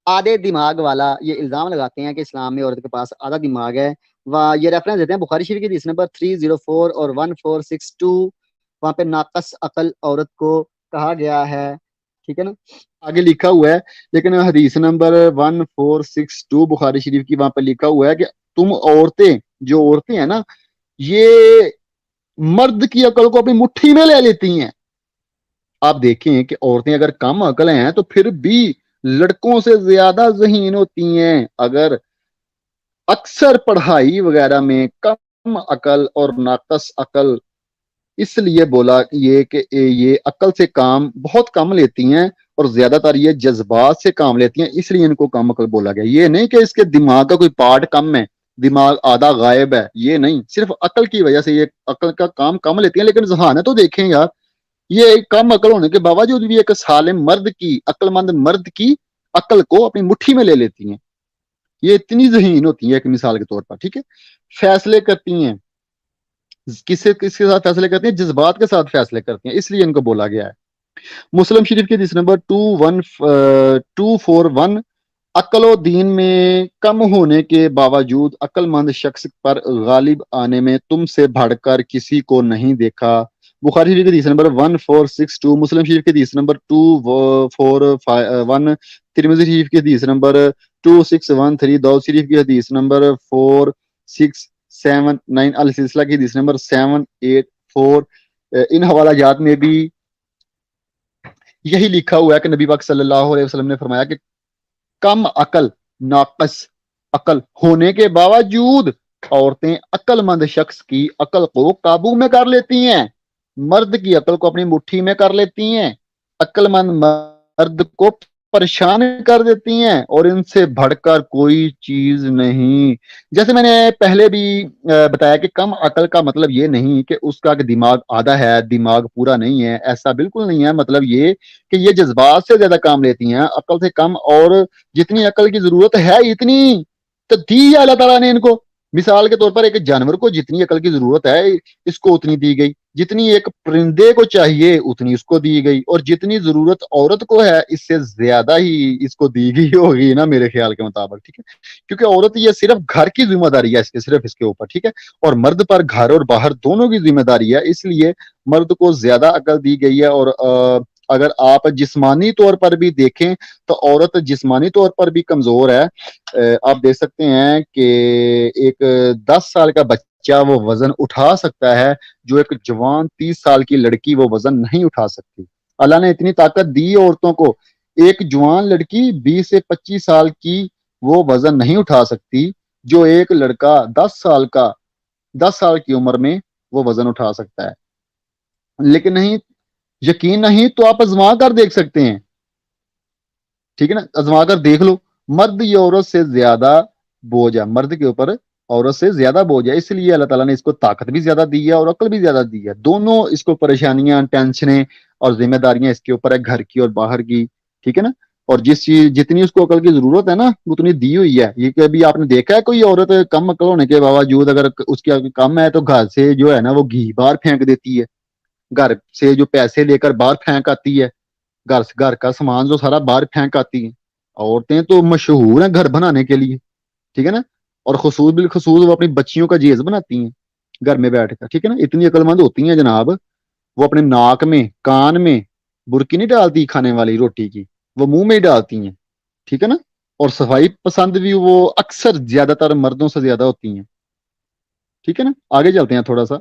آدھے دماغ والا یہ الزام لگاتے ہیں کہ اسلام میں عورت کے پاس آدھا دماغ ہے. یہ ریفرنس دیتے ہیں بخاری شریف کی حدیث نمبر 304 اور 1462. وہاں پہ ناقص عقل عورت کو کہا گیا ہے. ٹھیک ہے نا, آگے لکھا ہوا ہے لیکن حدیث نمبر 1462 بخاری شریف کی, وہاں پہ لکھا ہوا ہے کہ تم عورتیں, جو عورتیں ہیں نا, یہ مرد کی عقل کو اپنی مٹھی میں لے لیتی ہیں. آپ دیکھیں کہ عورتیں اگر کم عقل ہیں تو پھر بھی لڑکوں سے زیادہ ذہین ہوتی ہیں. اگر اکثر پڑھائی وغیرہ میں کم عقل اور ناقص عقل اس لیے بولا یہ کہ یہ عقل سے کام بہت کم لیتی ہیں اور زیادہ تر یہ جذبات سے کام لیتی ہیں, اس لیے ان کو کم عقل بولا گیا. یہ نہیں کہ اس کے دماغ کا کوئی پارٹ کم ہے, دماغ آدھا غائب ہے, یہ نہیں, صرف عقل کی وجہ سے یہ عقل کا کام کم لیتی ہیں. لیکن ذہانت تو دیکھیں یار, یہ کم عقل ہونے کے باوجود بھی ایک سالم مرد کی, عقل مند مرد کی عقل کو اپنی مٹھی میں لے لیتی ہیں. یہ اتنی ذہین ہوتی ہیں ایک مثال کے طور پر. ٹھیک ہے, فیصلے کرتی ہیں, کس کے ساتھ فیصلے کرتی ہیں؟ جذبات کے ساتھ فیصلے کرتی ہیں, اس لیے ان کو بولا گیا ہے. مسلم شریف کی حدیث نمبر 241 عقل و دین میں کم ہونے کے باوجود عقل مند شخص پر غالب آنے میں تم سے بڑھ کر کسی کو نہیں دیکھا. بخاری شریف کی حدیث نمبر 1462, مسلم شریف کی حدیث نمبر 241, ترمذی شریف کی حدیث نمبر 2613, داؤد شریف کی حدیث نمبر 4679, السلسلہ کی حدیث نمبر 784. ان حوالہ جات میں بھی یہی لکھا ہوا ہے کہ نبی پاک صلی اللہ علیہ وسلم نے فرمایا کہ کم عقل, ناقص عقل ہونے کے باوجود عورتیں عقل مند شخص کی عقل کو قابو میں کر لیتی ہیں, مرد کی عقل کو اپنی مٹھی میں کر لیتی ہیں, عقل مند مرد کو پریشان کر دیتی ہیں, اور ان سے بڑھ کر کوئی چیز نہیں. جیسے میں نے پہلے بھی بتایا کہ کم عقل کا مطلب یہ نہیں کہ اس کا دماغ آدھا ہے, دماغ پورا نہیں ہے, ایسا بالکل نہیں ہے. مطلب یہ کہ یہ جذبات سے زیادہ کام لیتی ہیں, عقل سے کم, اور جتنی عقل کی ضرورت ہے اتنی تو دی ہے اللہ تعالیٰ نے ان کو. مثال کے طور پر ایک جانور کو جتنی عقل کی ضرورت ہے اس کو اتنی دی گئی, جتنی ایک پرندے کو چاہیے اتنی اس کو دی گئی, اور جتنی ضرورت عورت کو ہے اس سے زیادہ ہی اس کو دی گئی ہوگی نا میرے خیال کے مطابق. ٹھیک ہے, کیونکہ عورت یہ صرف گھر کی ذمہ داری ہے صرف اس کے اوپر. ٹھیک ہے, اور مرد پر گھر اور باہر دونوں کی ذمہ داری ہے, اس لیے مرد کو زیادہ عقل دی گئی ہے. اور اگر آپ جسمانی طور پر بھی دیکھیں تو عورت جسمانی طور پر بھی کمزور ہے. آپ دیکھ سکتے ہیں کہ ایک 10 سال کا بچہ وہ وزن اٹھا سکتا ہے جو ایک جوان 30 سال کی لڑکی وہ وزن نہیں اٹھا سکتی. اللہ نے اتنی طاقت دی عورتوں کو, ایک جوان لڑکی 20 سے 25 سال کی وہ وزن نہیں اٹھا سکتی جو ایک لڑکا 10 سال کی عمر میں وہ وزن اٹھا سکتا ہے. لیکن نہیں, یقین نہیں تو آپ آزما کر دیکھ سکتے ہیں. ٹھیک ہے نا, آزما کر دیکھ لو, مرد یا عورت سے زیادہ بوجھ ہے, مرد کے اوپر عورت سے زیادہ بوجھ ہے. اس لیے اللہ تعالیٰ نے اس کو طاقت بھی زیادہ دی ہے اور عقل بھی زیادہ دی ہے. دونوں اس کو پریشانیاں, ٹینشنیں اور ذمہ داریاں اس کے اوپر ہے, گھر کی اور باہر کی. ٹھیک ہے نا, اور جس چیز جتنی اس کو عقل کی ضرورت ہے نا اتنی دی ہوئی ہے. یہ کبھی آپ نے دیکھا ہے کوئی عورت کم عقل ہونے کے باوجود اگر اس کی عقل کم ہے تو گھر سے جو ہے نا وہ گھی باہر پھینک دیتی ہے, گھر سے جو پیسے لے کر باہر پھینک آتی ہے, گھر کا سامان جو سارا باہر پھینک آتی ہیں. عورتیں تو مشہور ہیں گھر بنانے کے لیے. ٹھیک ہے نا, اور خصوص بالخصوص وہ اپنی بچیوں کا جہیز بناتی ہیں گھر میں بیٹھ کر. ٹھیک ہے نا, اتنی عقل مند ہوتی ہیں جناب, وہ اپنے ناک میں کان میں برکی نہیں ڈالتی کھانے والی روٹی کی, وہ منہ میں ہی ڈالتی ہیں. ٹھیک ہے نا, اور صفائی پسند بھی وہ اکثر زیادہ تر مردوں سے زیادہ ہوتی ہیں. ٹھیک ہے نا, آگے چلتے ہیں تھوڑا سا.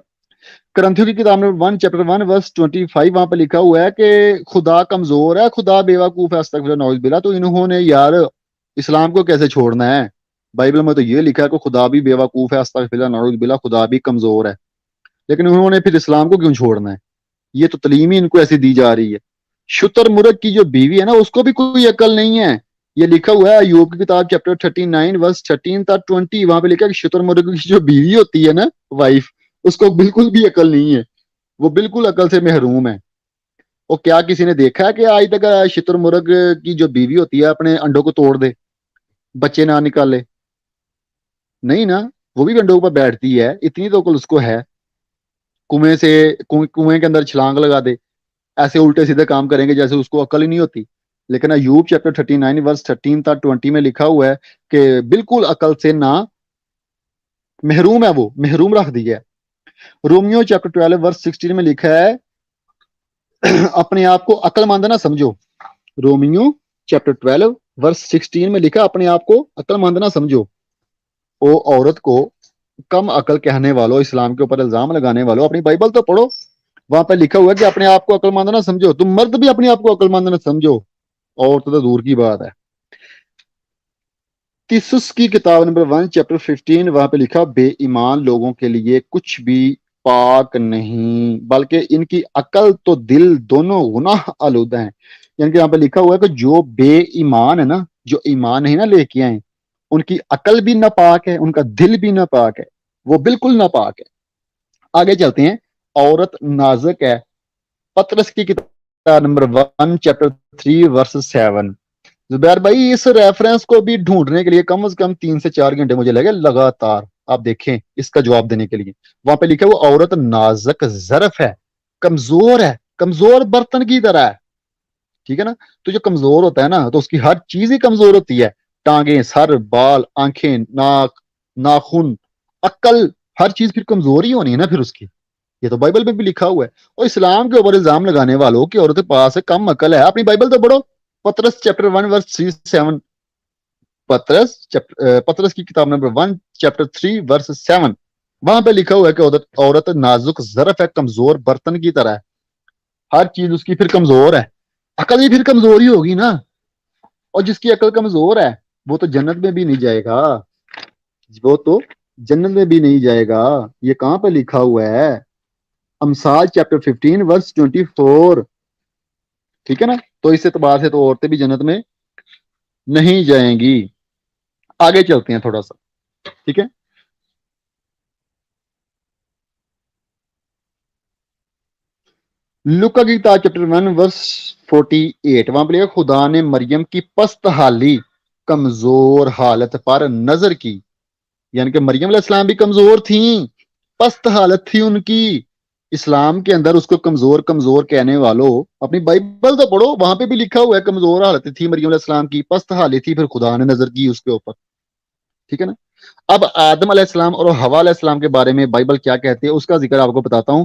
کرنتھیوں کی کتاب نمبر 1 چیپٹر 1 ورس 25 وہاں پہ لکھا ہوا ہے کہ خدا کمزور ہے, خدا بیوقوف ہے, استغفر اللہ نعوذ باللہ. تو انہوں نے یار اسلام کو کیسے چھوڑنا ہے؟ بائبل میں تو یہ لکھا ہے کہ خدا بھی بیوقوف ہے, استغفر اللہ نعوذ باللہ, خدا بھی کمزور ہے. لیکن انہوں نے پھر اسلام کو کیوں چھوڑنا ہے؟ یہ تو تعلیم ہی ان کو ایسی دی جا رہی ہے. شتر مرغ کی جو بیوی ہے نا اس کو بھی کوئی عقل نہیں ہے. یہ لکھا ہوا ہے ایوب کی کتاب چیپٹر 39 ورس 13 تا 20, وہاں پہ لکھا ہے کہ شتر مرغ کی جو بیوی ہوتی ہے نا, وائف, اس کو بالکل بھی عقل نہیں ہے, وہ بالکل عقل سے محروم ہے. وہ کیا کسی نے دیکھا ہے کہ آج تک شتر مرغ کی جو بیوی ہوتی ہے اپنے انڈوں کو توڑ دے, بچے نہ نکالے؟ نہیں نا, وہ بھی انڈوں پر بیٹھتی ہے, اتنی تو عقل اس کو ہے. کنویں کے اندر چھلانگ لگا دے, ایسے الٹے سیدھے کام کریں گے جیسے اس کو عقل ہی نہیں ہوتی. لیکن ایوب چیپٹر 39 ورس 13 تا 20 میں لکھا ہوا ہے کہ بالکل عقل سے نہ محروم ہے، وہ محروم رکھ دیا ہے۔ رومیو چیپٹر 12 ورس 16 میں لکھا ہے اپنے آپ کو عقل مند نہ سمجھو۔ رومیو چیپٹر 12 ورس 16 میں لکھا اپنے آپ کو عقل مند نہ سمجھو۔ او عورت کو کم عقل کہنے والوں، اسلام کے اوپر الزام لگانے والوں، اپنی بائبل تو پڑھو، وہاں پہ لکھا ہوا ہے کہ اپنے آپ کو عقل مند نہ سمجھو۔ تم مرد بھی اپنے آپ کو عقل مند نہ سمجھو، عورت تو دور کی بات ہے۔ تیسس کی کتاب نمبر 1 چیپٹر 15 وہاں پہ لکھا بے ایمان لوگوں کے لیے کچھ بھی پاک نہیں، بلکہ ان کی عقل تو دل دونوں گناہ آلودہ ہیں۔ یعنی کہ یہاں پہ لکھا ہوا ہے کہ جو بے ایمان ہے نا، جو ایمان نہیں نا لے کے آئے، ان کی عقل بھی ناپاک ہے، ان کا دل بھی ناپاک ہے، وہ بالکل ناپاک ہے۔ آگے چلتے ہیں، عورت نازک ہے۔ پطرس کی کتاب نمبر 1 چیپٹر 3 ورس 7۔ زبیر بھائی اس ریفرنس کو بھی ڈھونڈنے کے لیے کم از کم 3 سے 4 گھنٹے مجھے لگے لگاتار، آپ دیکھیں اس کا جواب دینے کے لیے۔ وہاں پہ لکھا وہ عورت نازک ظرف ہے، کمزور ہے، کمزور برتن کی طرح ہے، ٹھیک ہے نا۔ تو جو کمزور ہوتا ہے نا تو اس کی ہر چیز ہی کمزور ہوتی ہے، ٹانگیں، سر، بال، آنکھیں، ناک، ناخن، عقل، ہر چیز پھر کمزور ہی ہونی ہے نا پھر اس کی۔ یہ تو بائبل میں بھی لکھا ہوا ہے۔ اور اسلام کے اوپر الزام لگانے والوں کی عورت کے پاس کم عقل ہے، اپنی بائبل تو پڑھو، پطرس چیپٹر 1 ورس 3-7۔ پطرس کی کتاب نمبر 1 چیپٹر 3 ورس 7، وہاں پہ لکھا ہوا ہے کہ عورت نازک ظرف ہے، کمزور برتن کی طرح ہے، ہر چیز اس کی پھر کمزور ہے، عقل بھی پھر کمزور ہی ہوگی نا۔ اور جس کی عقل کمزور ہے وہ تو جنت میں بھی نہیں جائے گا، وہ تو جنت میں بھی نہیں جائے گا۔ یہ کہاں پہ لکھا ہوا ہے؟ امثال چیپٹر 15 ورس 24، ٹھیک ہے نا۔ تو اس اعتبار سے تو عورتیں بھی جنت میں نہیں جائیں گی۔ آگے چلتے ہیں تھوڑا سا، ٹھیک ہے۔ لوکا کی کتاب چیپٹر 1 ورس 48، وہاں پہ لکھا خدا نے مریم کی پست حالی، کمزور حالت پر نظر کی۔ یعنی کہ مریم علیہ السلام بھی کمزور تھیں، پست حالت تھی ان کی۔ اسلام کے اندر اس کو کمزور کمزور کہنے والوں اپنی بائبل تو پڑھو، وہاں پہ بھی لکھا ہوا ہے کمزور حالت تھی مریم علیہ السلام کی، پست حالت تھی، پھر خدا نے نظر کی اس کے اوپر، ٹھیک ہے نا۔ اب آدم علیہ السلام اور حوا علیہ السلام کے بارے میں بائبل کیا کہتے ہیں اس کا ذکر آپ کو بتاتا ہوں۔